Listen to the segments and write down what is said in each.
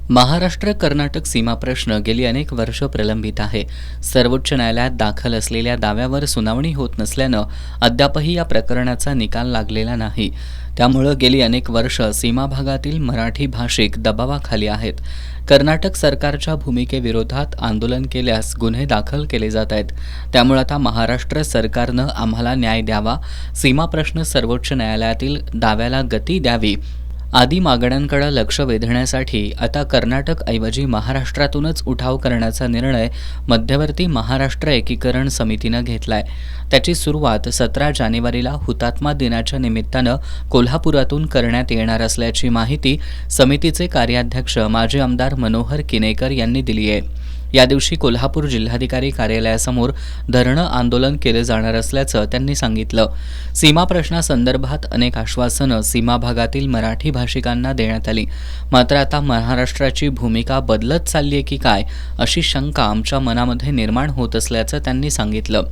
महाराष्ट्र कर्नाटक सीमा प्रश्न गेली अनेक वर्ष प्रलंबित आहे। सर्वोच्च न्यायालयात दाखल असलेल्या दाव्यावर सुनावणी होत नसल्यानं अद्यापही या प्रकरणाचा निकाल लागलेला नाही। त्यामुळे गेली अनेक वर्ष सीमा भागातील मराठी भाषिक दबावाखाली आहेत। कर्नाटक सरकारच्या भूमिकेविरोधात आंदोलन केल्यास गुन्हे दाखल केले जात आहेत। त्यामुळे आता महाराष्ट्र सरकारनं आम्हाला न्याय द्यावा, सीमा प्रश्न सर्वोच्च न्यायालयातील दाव्याला गती द्यावी आदी मागण्यांकडे लक्ष वेधण्यासाठी आता कर्नाटकऐवजी महाराष्ट्रातूनच उठाव करण्याचा निर्णय मध्यवर्ती महाराष्ट्र एकीकरण समितीनं घेतलाय। त्याची सुरुवात 17 जानेवारीला हुतात्मा दिनाच्या निमित्तानं कोल्हापुरातून करण्यात येणार असल्याची माहिती समितीचे कार्याध्यक्ष माजी आमदार मनोहर किनेकर यांनी दिली आहे। या दिवशी कोल्हापूर जिल्हाधिकारी कार्यालयासमोर धरणं आंदोलन केले जाणार असल्याचं त्यांनी सांगितलं। सीमा प्रश्नासंदर्भात अनेक आश्वासनं सीमा भागातील मराठी भाषिकांना देण्यात आली, मात्र आता महाराष्ट्राची भूमिका बदलत चालली आहे की काय अशी शंका आमच्या मनामध्ये निर्माण होत असल्याचं त्यांनी सांगितलं।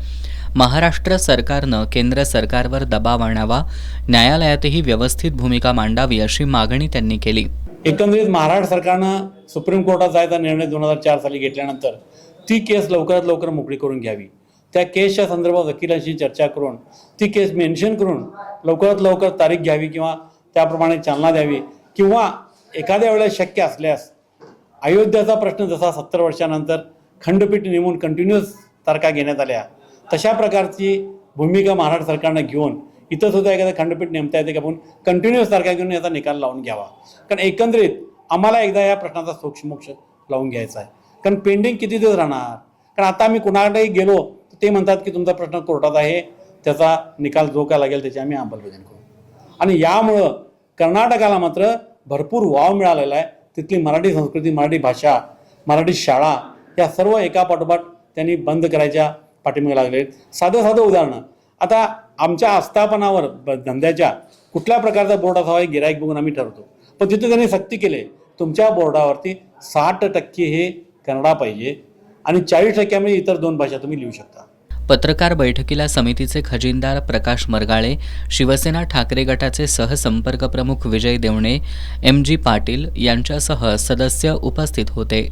महाराष्ट्र सरकारनं केंद्र सरकारवर दबाव आणावा, न्यायालयातही व्यवस्थित भूमिका मांडावी अशी मागणी त्यांनी केली। एकंदरीत महाराष्ट्र सरकारनं सुप्रीम कोर्टात जायचा निर्णय 2004 साली घेतल्यानंतर ती केस लवकरात लवकर मोकळी करून घ्यावी। त्या केसच्या संदर्भात वकिलांशी चर्चा करून ती केस मेन्शन करून लवकरात लवकर तारीख घ्यावी किंवा त्याप्रमाणे चालना द्यावी, किंवा एखाद्या वेळेस शक्य असल्यास अयोध्याचा प्रश्न जसा 70 वर्षानंतर खंडपीठ नेमून कंटिन्युअस तारखा घेण्यात आल्या, तशा प्रकारची भूमिका महाराष्ट्र सरकारनं घेऊन इथं सुद्धा एखादा खंडपीठ नेमता येते की आपण कंटिन्युअस तारखा घेऊन याचा निकाल लावून घ्यावा। कारण एकंदरीत आम्हाला एकदा या प्रश्नाचा सोक्षमोक्ष लावून घ्यायचा आहे। कारण पेंडिंग किती दिवस राहणार? कारण आता आम्ही कुणाकडेही गेलो तर ते म्हणतात की तुमचा प्रश्न कोर्टात आहे, त्याचा निकाल जो काय लागेल त्याची आम्ही अंमलबजावणी करू। आणि यामुळं कर्नाटकाला मात्र भरपूर वाव मिळालेला आहे। तिथली मराठी संस्कृती, मराठी भाषा, मराठी शाळा या सर्व एका पाठोपाठ त्यांनी बंद करायच्या पाठीमागे लागले। साधं उदाहरणं, आता आमच्या आस्थापनावर धंद्याच्या कुठल्या प्रकारचा बोर्ड असावा हे गिराईक बघून आम्ही ठरवतो, पण तिथे त्यांनी सक्ती केली, तुमच्या बोर्डावरती 60% हे कन्नडा पाहिजे आणि 40% इतर 2 भाषा तुम्ही लिहू शकता। पत्रकार बैठकीला समितीचे खजिनदार प्रकाश मरगाळे, शिवसेना ठाकरे गटाचे सहसंपर्क प्रमुख विजय देवणे, MG पाटील यांच्यासह सदस्य उपस्थित होते।